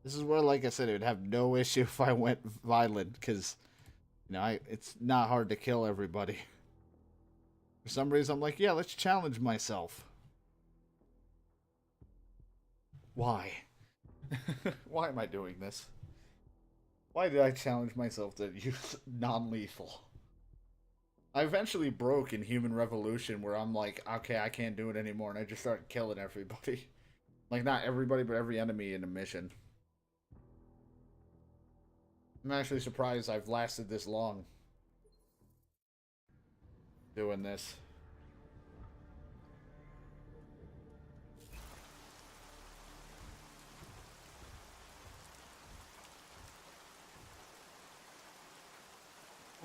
This is where, like I said, it would have no issue if I went violent, because, it's not hard to kill everybody. For some reason, I'm like, yeah, let's challenge myself. Why? Why am I doing this? Why did I challenge myself to use non-lethal? I eventually broke in Human Revolution where I'm like, okay, I can't do it anymore, and I just started killing everybody. Like, not everybody, but every enemy in a mission. I'm actually surprised I've lasted this long doing this.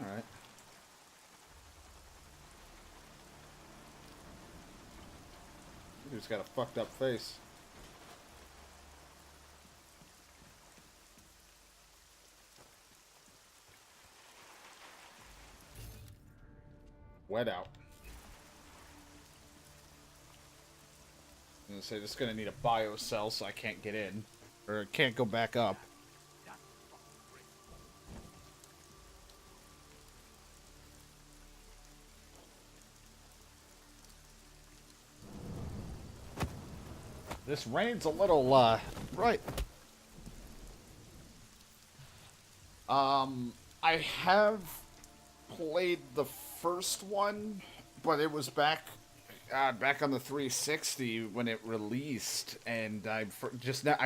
Alright. Dude's got a fucked up face. Wet out. I'm gonna say this is gonna need a bio cell so I can't get in. Or can't go back up. This rain's a little, right. I have played the first one, but it was back on the 360 when it released, and I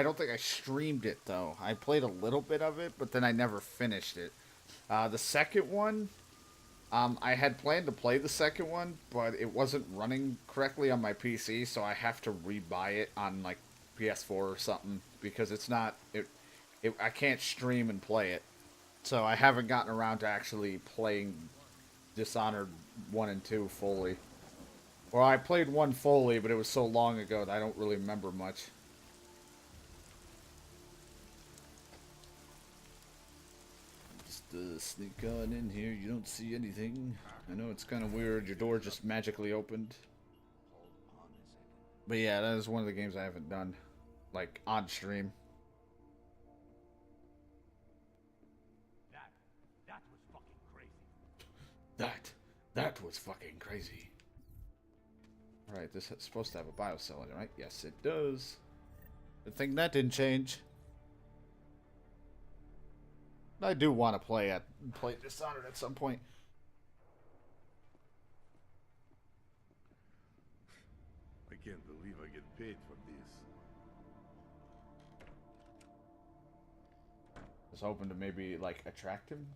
don't think I streamed it though. I played a little bit of it, but then I never finished it. The second one, I had planned to play the second one, but it wasn't running correctly on my PC, so I have to rebuy it on like PS4 or something because it's not I can't stream and play it. So I haven't gotten around to actually playing Dishonored 1 and 2 fully. Well, I played 1 fully, but it was so long ago that I don't really remember much. Just sneak on in here. You don't see anything. I know it's kind of weird. Your door just magically opened. But yeah, that is one of the games I haven't done. Like, on stream. That was fucking crazy. That was fucking crazy. Alright, this is supposed to have a biocell in it, right? Yes, it does. Good thing that didn't change. I do want to play Dishonored at some point. I can't believe I get paid for this. I was hoping to maybe, like, attract him.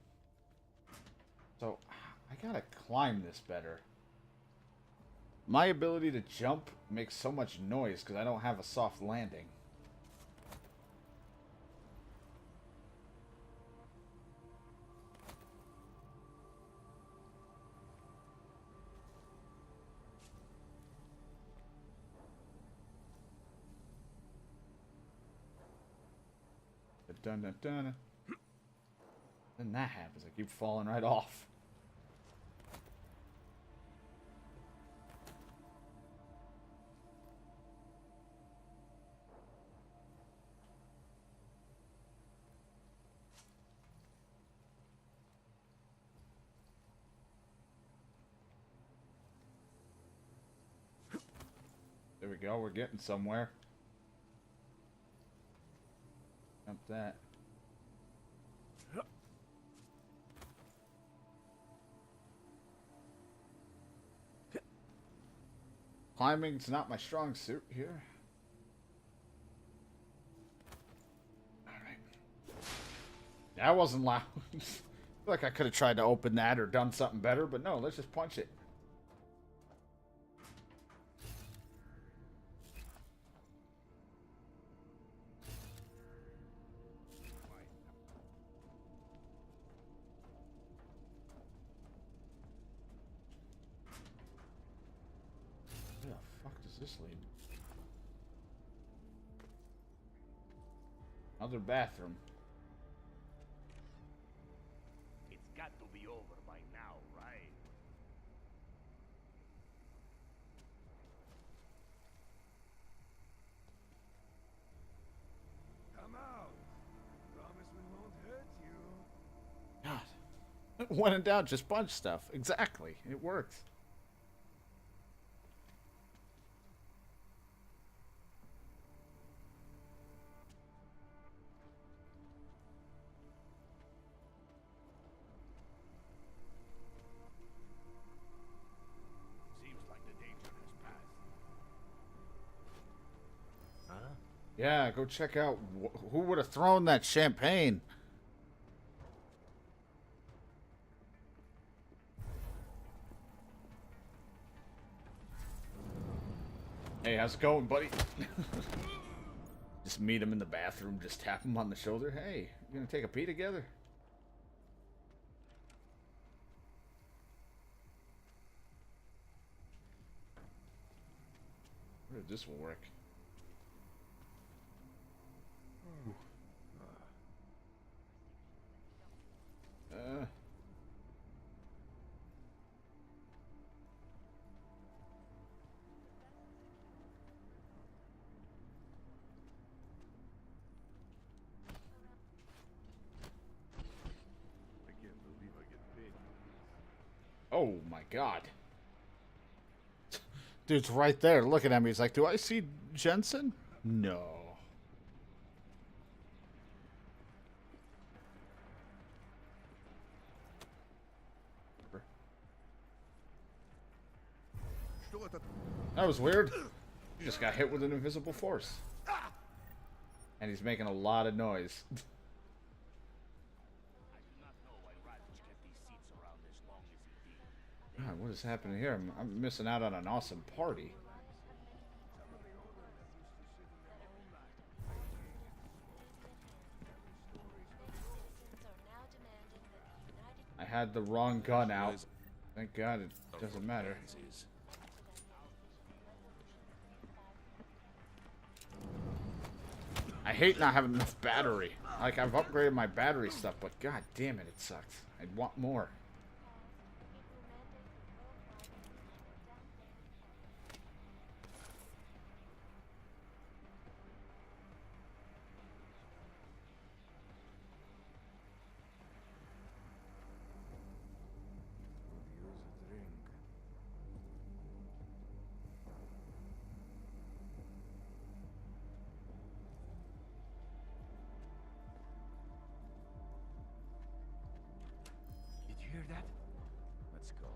So, I gotta climb this better. My ability to jump makes so much noise because I don't have a soft landing. Dun dun dun. Then that happens. I keep falling right off. There we go. We're getting somewhere. Jump that. Climbing's not my strong suit here. Alright. That wasn't loud. I feel like I could have tried to open that or done something better, but no, let's just punch it. Where the fuck does this lead? Another bathroom. It's got to be over by now, right? Come out! When in doubt, just punch stuff. Exactly. It works. Seems like the danger has passed. Huh? Yeah, go check out who would have thrown that champagne. Hey, how's it going, buddy? Just meet him in the bathroom, just tap him on the shoulder. Hey, you gonna take a pee together? Where did this will work? Uh. I can't believe I get paid. Oh my god. Dude's right there looking at me. He's like, do I see Jensen? No. That was weird. You just got hit with an invisible force. And he's making a lot of noise. I do not know why Radic kept these seats around as long as he did. God, what is happening here? I'm missing out on an awesome party. I had the wrong gun out. Thank God it doesn't matter. I hate not having enough battery. Like, I've upgraded my battery stuff, but god damn it, it sucks. I'd want more. Did you hear that? Let's go.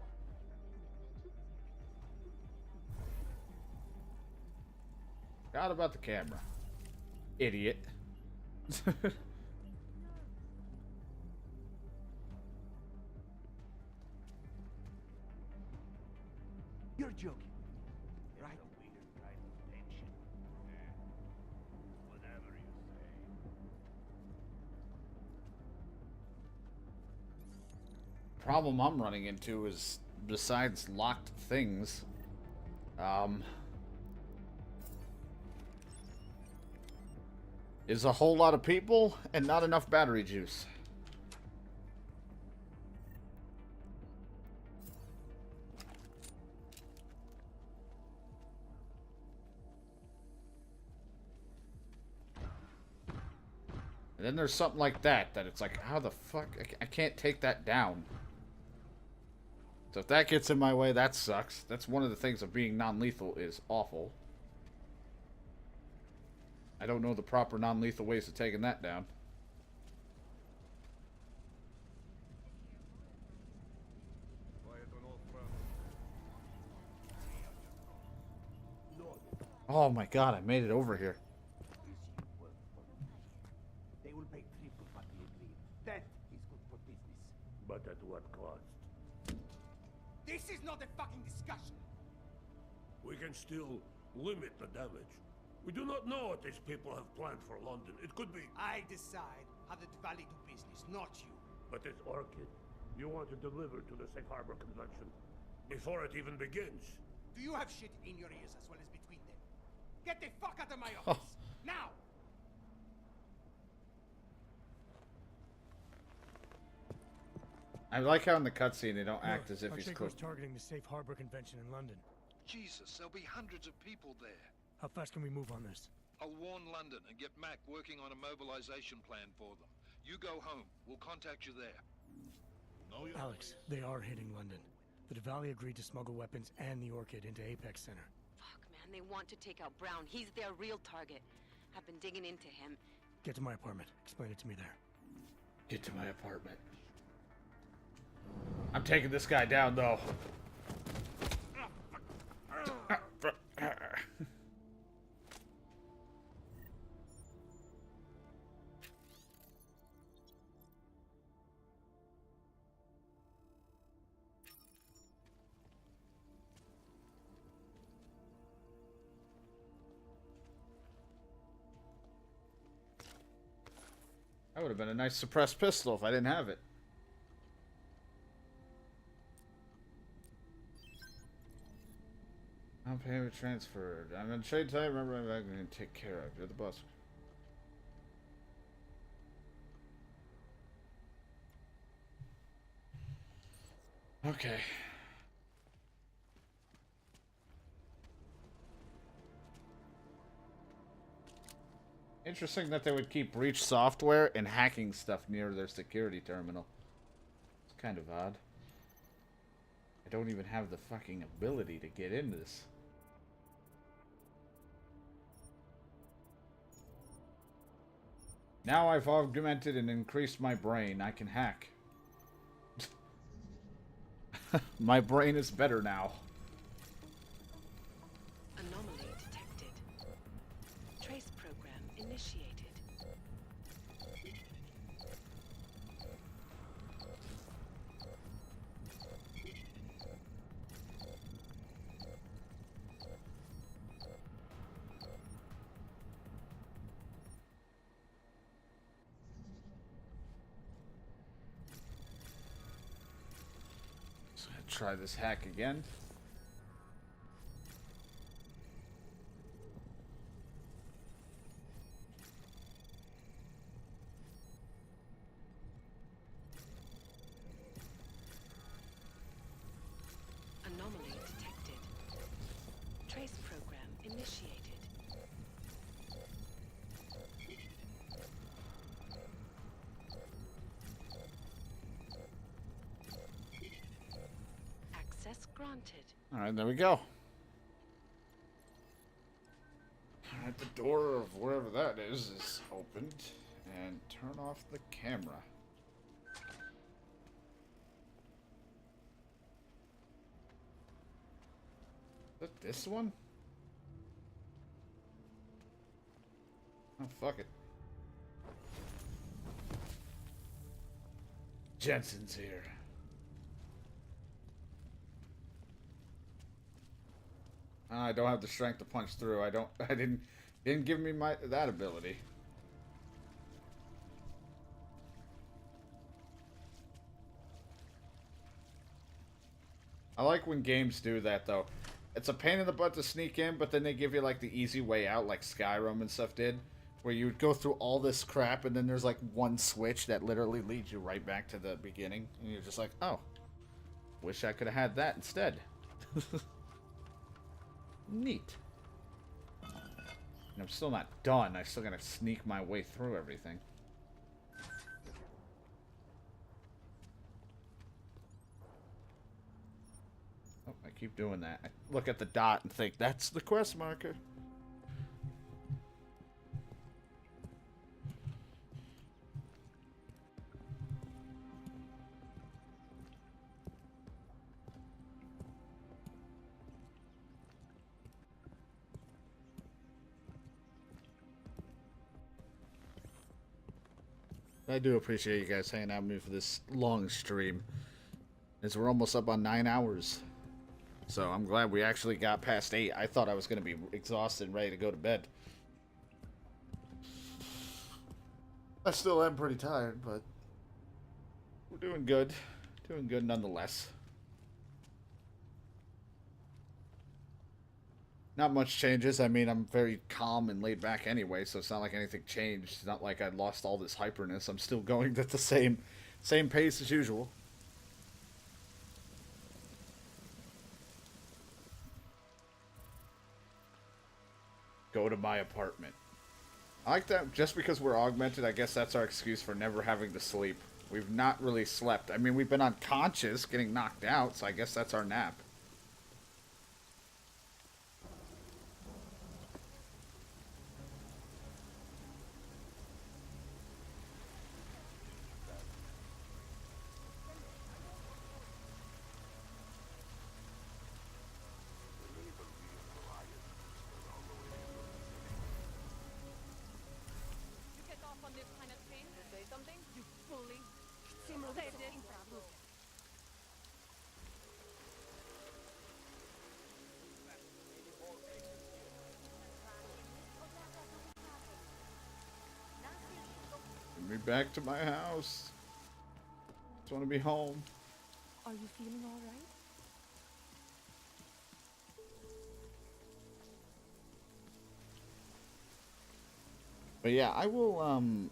Forgot about the camera. Idiot. You're joking, right? A weird kind of tension. Whatever you say. Problem I'm running into is, besides locked things, is a whole lot of people and not enough battery juice. And then there's something like that, that it's like, how the fuck? I can't take that down. So if that gets in my way, that sucks. That's one of the things of being non-lethal is awful. I don't know the proper non-lethal ways of taking that down. Oh my god, I made it over here. They will pay triple what we agreed. That is good for business. But at what cost? This is not a fucking discussion. We can still limit the damage. We do not know what these people have planned for London. It could be... I decide how the Valley do business, not you. But it's Orchid. You want to deliver to the Safe Harbor Convention before it even begins. Do you have shit in your ears as well as between them? Get the fuck out of my office! Now! I like how in the cutscene they don't act as if he's Pacheco's close. targeting the Safe Harbor Convention in London. Jesus, there'll be hundreds of people there. How fast can we move on this? I'll warn London and get Mac working on a mobilization plan for them. You go home. We'll contact you there. Alex, they are hitting London. The Diwali agreed to smuggle weapons and the Orchid into Apex Center. Fuck, man, they want to take out Brown. He's their real target. I've been digging into him. Get to my apartment. Explain it to me there. Get to my apartment. I'm taking this guy down, though. That would have been a nice suppressed pistol if I didn't have it. I'm payment transferred. I'm gonna trade time. Remember, I'm gonna take care of. You're the boss. Okay. Interesting that they would keep breach software and hacking stuff near their security terminal. It's kind of odd. I don't even have the fucking ability to get into this. Now I've augmented and increased my brain. I can hack. My brain is better now. Anomaly detected. Trace program initiated. So I'm gonna try this hack again. Anomaly detected. Trace program initiated. Access granted. Alright, there we go. Alright, the door of wherever that is opened. And turn off the camera. Is that this one? Oh, fuck it. Jensen's here. I don't have the strength to punch through. I didn't give me that ability. I like when games do that though. It's a pain in the butt to sneak in, but then they give you like the easy way out, like Skyrim and stuff did, where you would go through all this crap and then there's like one switch that literally leads you right back to the beginning, and you're just like, oh, wish I could have had that instead. Neat. And I'm still not done. I still gotta sneak my way through everything. Oh, I keep doing that. I look at the dot and think, that's the quest marker. I do appreciate you guys hanging out with me for this long stream, as we're almost up on 9 hours. So I'm glad we actually got past 8. I thought I was going to be exhausted and ready to go to bed. I still am pretty tired, but we're doing good. Doing good nonetheless. Not much changes. I mean, I'm very calm and laid back anyway, so it's not like anything changed. It's not like I lost all this hyperness. I'm still going at the same pace as usual. Go to my apartment. I like that. Just because we're augmented, I guess that's our excuse for never having to sleep. We've not really slept. I mean, we've been unconscious, getting knocked out, so I guess that's our nap. You get off on this kind of train to say something? You bully. Get me back to my house. Just want to be home. Are you feeling all right? But yeah, I will,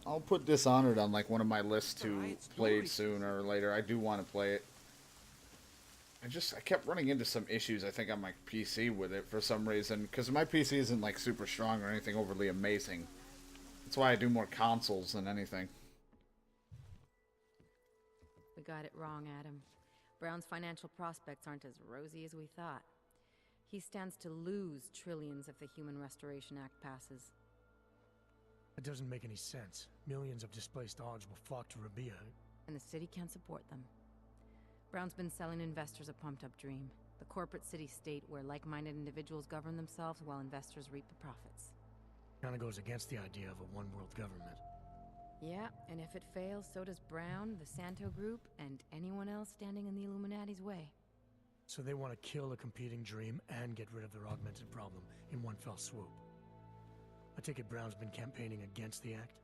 I'll put Dishonored on, like, one of my lists to play sooner or later. I do want to play it. I kept running into some issues, I think, on my PC with it for some reason. Because my PC isn't, like, super strong or anything overly amazing. That's why I do more consoles than anything. We got it wrong, Adam. Brown's financial prospects aren't as rosy as we thought. He stands to lose trillions if the Human Restoration Act passes. It doesn't make any sense. Millions of displaced dogs will flock to Rabia. And the city can't support them. Brown's been selling investors a pumped-up dream. The corporate city-state where like-minded individuals govern themselves while investors reap the profits. Kinda goes against the idea of a one-world government. Yeah, and if it fails, so does Brown, the Santo Group, and anyone else standing in the Illuminati's way. So they want to kill a competing dream and get rid of their augmented problem in one fell swoop. I take it Brown's been campaigning against the act?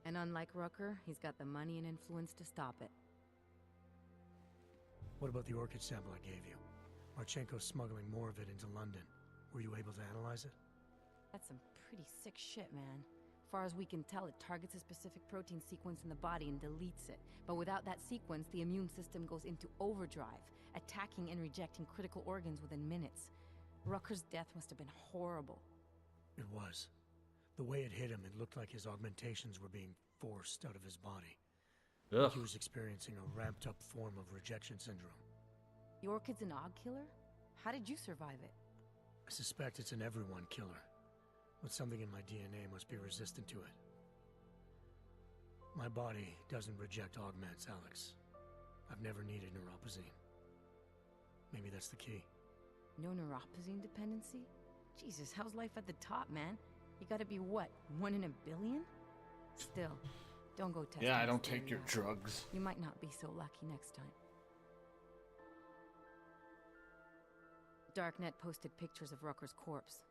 And unlike Rucker, he's got the money and influence to stop it. What about the orchid sample I gave you? Marchenko's smuggling more of it into London. Were you able to analyze it? That's some pretty sick shit, man. Far as we can tell, it targets a specific protein sequence in the body and deletes it. But without that sequence, the immune system goes into overdrive, attacking and rejecting critical organs within minutes. Rucker's death must have been horrible. It was. The way it hit him, it looked like his augmentations were being forced out of his body. Ugh. He was experiencing a ramped-up form of rejection syndrome. The orchid's an og killer? How did you survive it? I suspect it's an everyone killer, but something in my DNA must be resistant to it. My body doesn't reject augments, Alex. I've never needed neuropazine. Maybe that's the key. No neuropazine dependency? Jesus, how's life at the top, man? You gotta be what, 1 in a billion? Still, don't go testing. Yeah, I don't this take thing your now. drugs. You might not be so lucky next time. Darknet posted pictures of Rucker's corpse.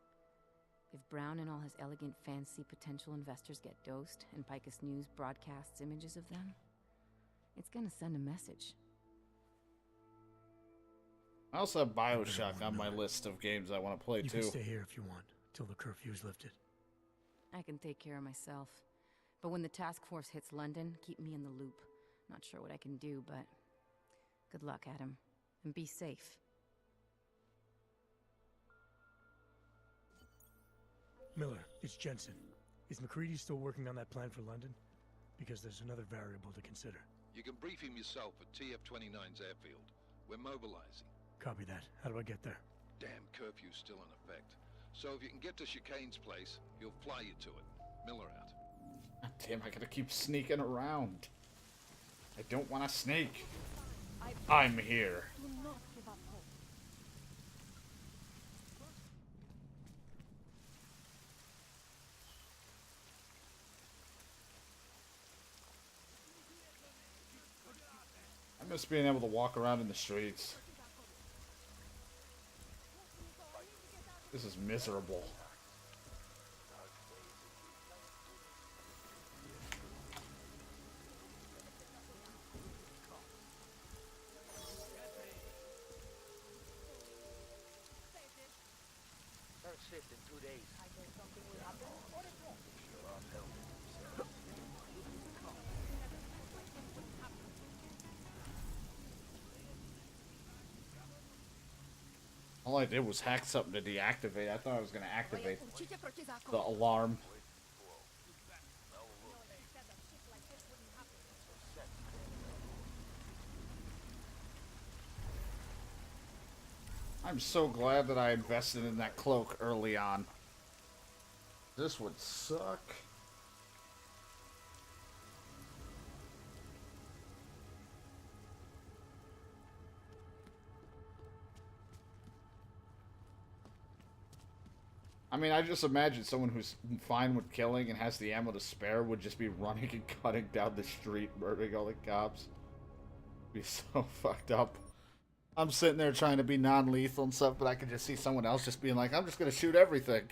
If Brown and all his elegant fancy potential investors get dosed, and Picus News broadcasts images of them, it's gonna send a message. I also have Bioshock on my list of games I want to play You too. can stay here if you want, till the curfew's lifted. I can take care of myself. But when the task force hits London, keep me in the loop. Not sure what I can do, but good luck, Adam. And be safe. Miller, it's Jensen. Is McCready still working on that plan for London? Because there's another variable to consider. You can brief him yourself at TF-29's airfield. We're mobilizing. Copy that. How do I get there? Damn curfew's still in effect. So if you can get to Chicane's place, he'll fly you to it. Miller out. God damn, I gotta keep sneaking around. I don't want to sneak. I'm here. Do not give up hope. I miss being able to walk around in the streets. This is miserable. Third shift in 2 days. I guess something will happen, or it won't. Sure, I'll help. All I did was hack something to deactivate. I thought I was going to activate the alarm. I'm so glad that I invested in that cloak early on. This would suck. I mean, I just imagine someone who's fine with killing and has the ammo to spare would just be running and cutting down the street, murdering all the cops. Be so fucked up. I'm sitting there trying to be non-lethal and stuff, but I can just see someone else just being like, I'm just gonna shoot everything.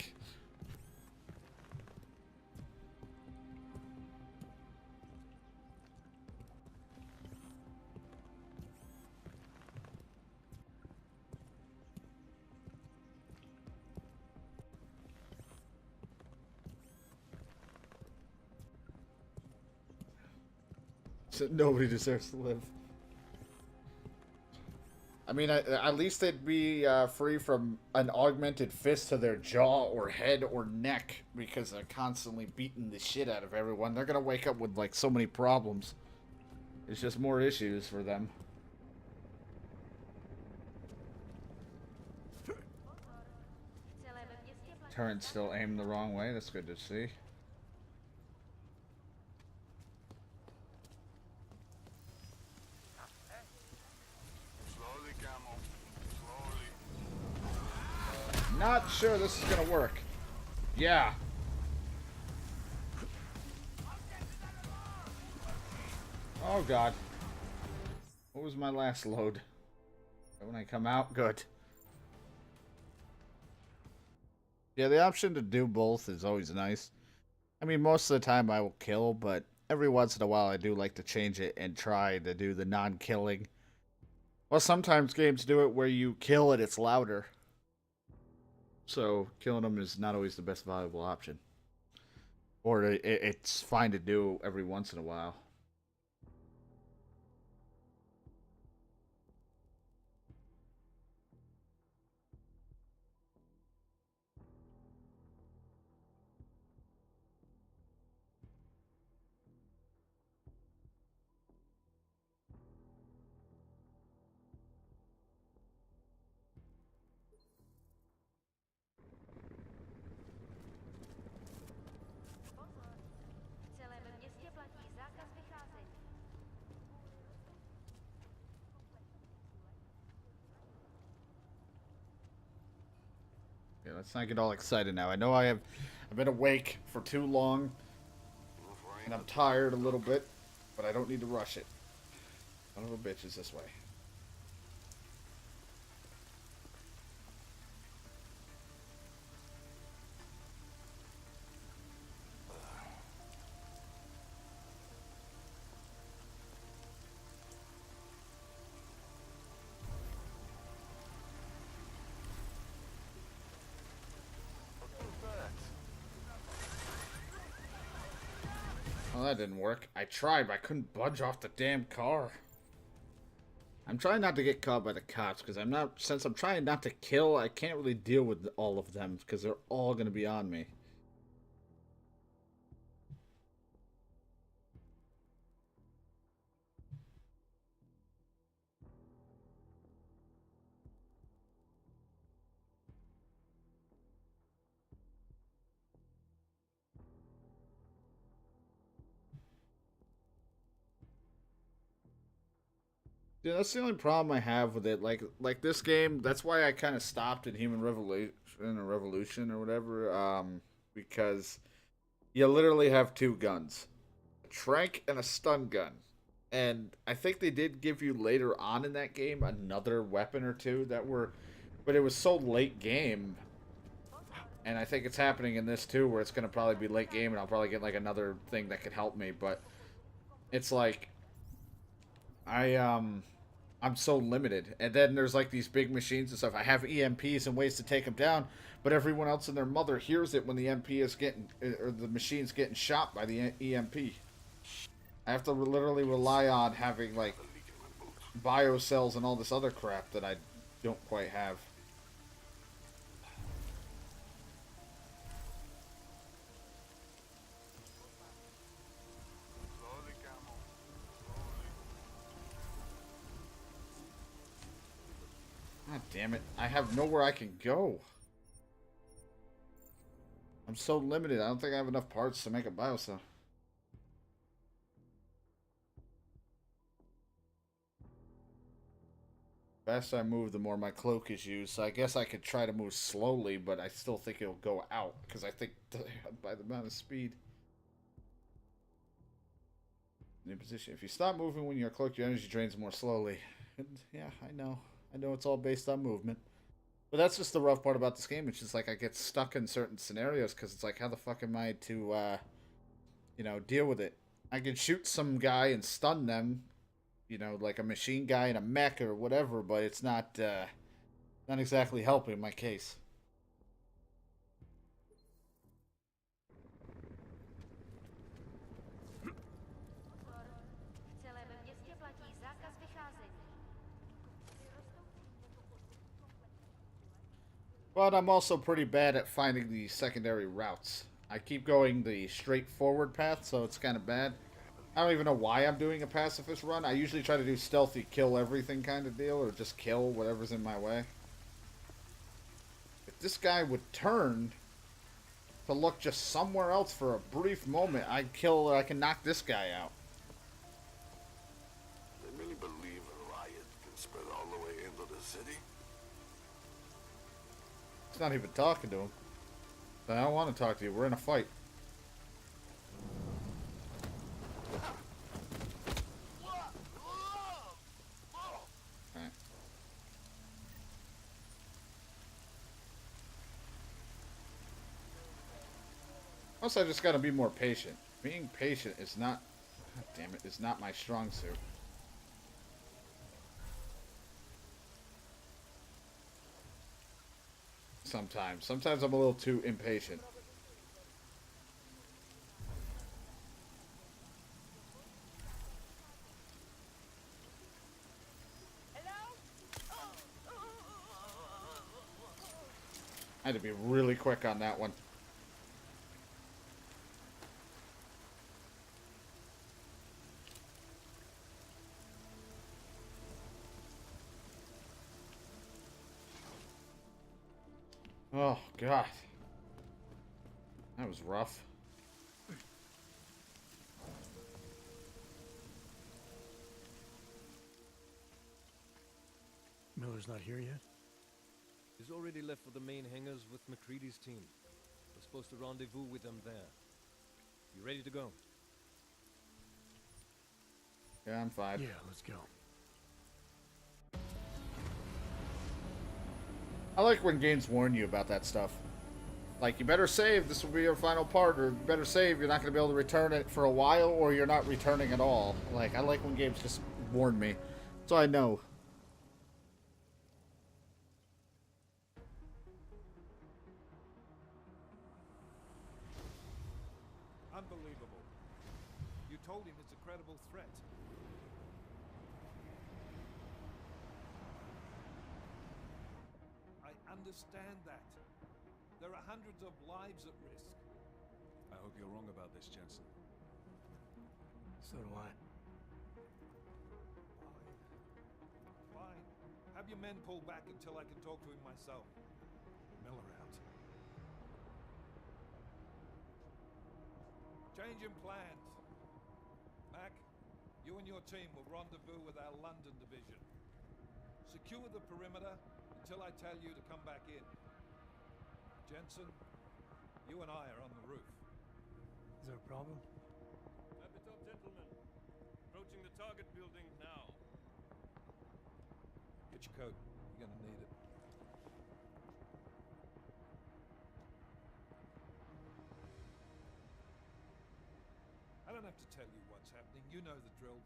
So nobody deserves to live. I mean, at least they'd be free from an augmented fist to their jaw or head or neck because they're constantly beating the shit out of everyone. They're gonna wake up with like so many problems. It's just more issues for them. Turret's still aimed the wrong way. That's good to see. Not sure this is gonna work. Yeah. Oh god. What was my last load? When I come out? Good. Yeah, the option to do both is always nice. I mean, most of the time I will kill, but every once in a while I do like to change it and try to do the non-killing. Well, sometimes games do it where you kill and it's louder. So, killing them is not always the best viable option. Or it's fine to do every once in a while. Yeah, let's not get all excited now. I know I've been awake for too long, and I'm tired a little bit, but I don't need to rush it. Son of a bitch is this way. Well, that didn't work. I tried, but I couldn't budge off the damn car. I'm trying not to get caught by the cops, because since I'm trying not to kill, I can't really deal with all of them, because they're all going to be on me. Yeah, that's the only problem I have with it. Like this game, that's why I kind of stopped at Human Revolution or whatever. Because you literally have two guns, a trank and a stun gun, and I think they did give you later on in that game another weapon or two that were, but it was so late game. And I think it's happening in this too, where it's gonna probably be late game, and I'll probably get like another thing that could help me. But it's like I'm so limited. And then there's like these big machines and stuff. I have EMPs and ways to take them down, but everyone else and their mother hears it when the MP is getting, or the machine's getting shot by the EMP. I have to literally rely on having like biocells and all this other crap that I don't quite have. God damn it. I have nowhere I can go. I'm so limited. I don't think I have enough parts to make a biocell. The faster I move, the more my cloak is used. So I guess I could try to move slowly, but I still think it'll go out. Because I think by the amount of speed. New position. If you stop moving when you're cloaked, your energy drains more slowly. And yeah, I know. I know it's all based on movement. But that's just the rough part about this game. It's just like I get stuck in certain scenarios because it's like, how the fuck am I to, you know, deal with it? I can shoot some guy and stun them, you know, like a machine guy in a mech or whatever, but it's not exactly helping my case. But I'm also pretty bad at finding the secondary routes. I keep going the straightforward path, so it's kind of bad. I don't even know why I'm doing a pacifist run. I usually try to do stealthy, kill everything kind of deal, or just kill whatever's in my way. If this guy would turn to look just somewhere else for a brief moment, I can knock this guy out. They really believe a riot can spread all the way into the city? It's not even talking to him. I don't want to talk to you. We're in a fight. Right. Also, I just gotta be more patient. Being patient is not... God damn it, is not my strong suit. Sometimes. Sometimes I'm a little too impatient. I had to be really quick on that one. Oh, God. That was rough. Miller's not here yet? He's already left for the main hangars with McCready's team. We're supposed to rendezvous with them there. You ready to go? Yeah, I'm fine. Yeah, let's go. I like when games warn you about that stuff. Like, you better save, this will be your final part, or you better save, you're not going to be able to return it for a while, or you're not returning at all. Like, I like when games just warn me. So I know. Unbelievable. You told him it's a credible threat. I understand that. There are hundreds of lives at risk. I hope you're wrong about this, Jensen. So do I. Fine. Have your men pull back until I can talk to him myself. Miller out. Change in plans. Mac, you and your team will rendezvous with our London division. Secure the perimeter until I tell you to come back in. Jensen, you and I are on the roof. Is there a problem? Wrap it up, gentlemen. Approaching the target building now. Get your coat. You're gonna need it. I don't have to tell you what's happening. You know the drill.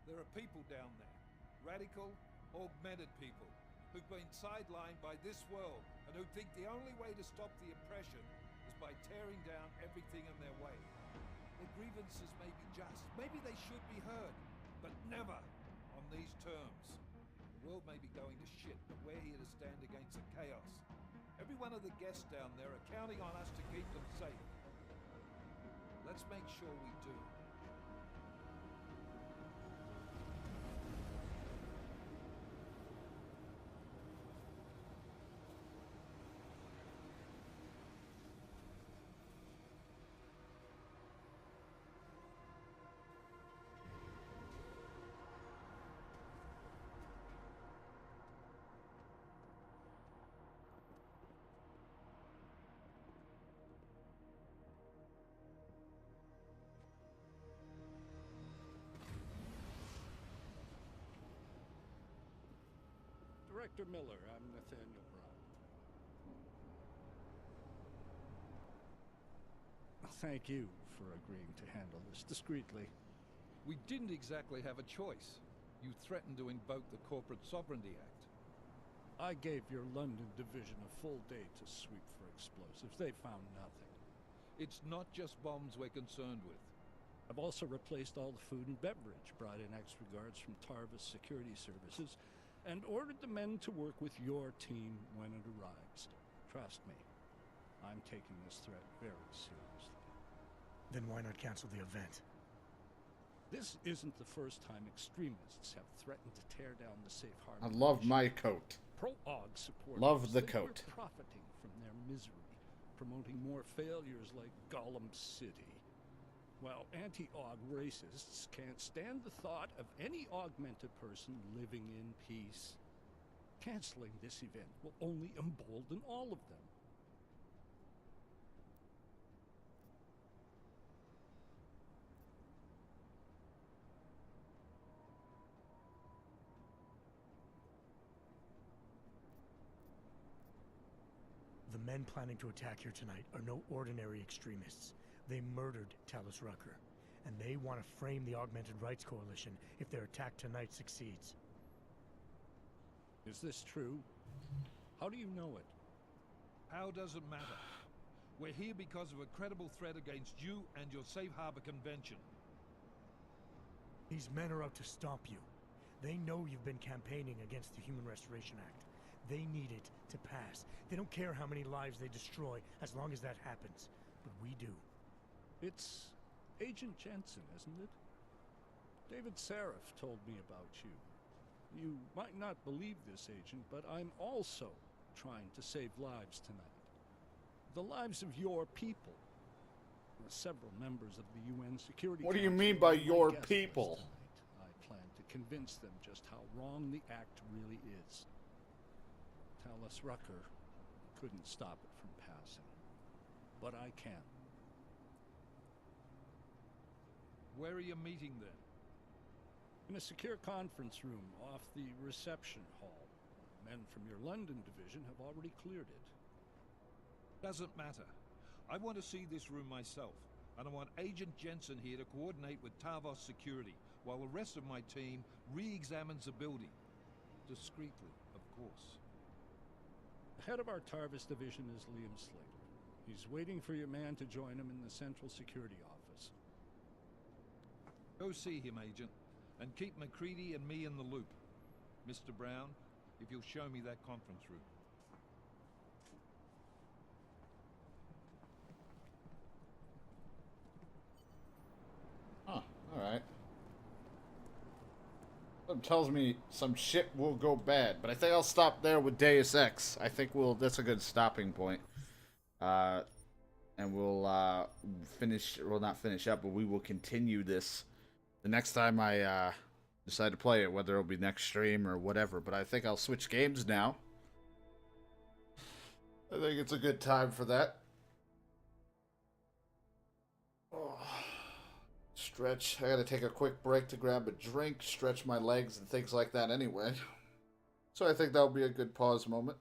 There are people down there. Radical, augmented people who've been sidelined by this world and who think the only way to stop the oppression is by tearing down everything in their way. Their grievances may be just. Maybe they should be heard, but never on these terms. The world may be going to shit, but we're here to stand against the chaos. Every one of the guests down there are counting on us to keep them safe. Let's make sure we do. Director Miller. I'm Nathaniel Brown. Well, thank you for agreeing to handle this discreetly. We didn't exactly have a choice. You threatened to invoke the Corporate Sovereignty Act. I gave your London division a full day to sweep for explosives. They found nothing. It's not just bombs we're concerned with. I've also replaced all the food and beverage, brought in extra guards from Tarvis Security Services, and ordered the men to work with your team when it arrives. Trust me, I'm taking this threat very seriously. Then why not cancel the event? This isn't the first time extremists have threatened to tear down the safe harbor. I love my coat. Pro-AUG supporters Love the think coat. we're profiting from their misery, promoting more failures like Gollum City. While anti-AUG racists can't stand the thought of any augmented person living in peace. Canceling this event will only embolden all of them. The men planning to attack here tonight are no ordinary extremists. They murdered Talus Rucker, and they want to frame the Augmented Rights Coalition if their attack tonight succeeds. Is this true? How do you know it? How does it matter? We're here because of a credible threat against you and your Safe Harbor Convention. These men are out to stop you. They know you've been campaigning against the Human Restoration Act. They need it to pass. They don't care how many lives they destroy, as long as that happens. But we do. It's Agent Jensen, isn't it? David Seraph told me about you. You might not believe this, Agent, but I'm also trying to save lives tonight. The lives of your people. Several members of the UN Security What do you Council mean by are my your guest people? list tonight. I plan to convince them just how wrong the act really is. Talus Rucker couldn't stop it from passing. But I can. Where are you meeting then? In a secure conference room off the reception hall. Men from your London division have already cleared it. Doesn't matter. I want to see this room myself, and I want Agent Jensen here to coordinate with Tarvos Security, while the rest of my team re-examines the building. Discreetly, of course. The head of our Tarvis division is Liam Slater. He's waiting for your man to join him in the Central Security Office. Go see him, Agent, and keep MacReady and me in the loop. Mr. Brown, if you'll show me that conference room. Huh, alright. Something tells me some shit will go bad, but I think I'll stop there with Deus Ex. I think that's a good stopping point. And we'll finish, well, not finish up, but we will continue this the next time I decide to play it, whether it'll be next stream or whatever. But I think I'll switch games now. I think it's a good time for that. Oh. Stretch. I gotta take a quick break to grab a drink, stretch my legs and things like that anyway. So I think that'll be a good pause moment.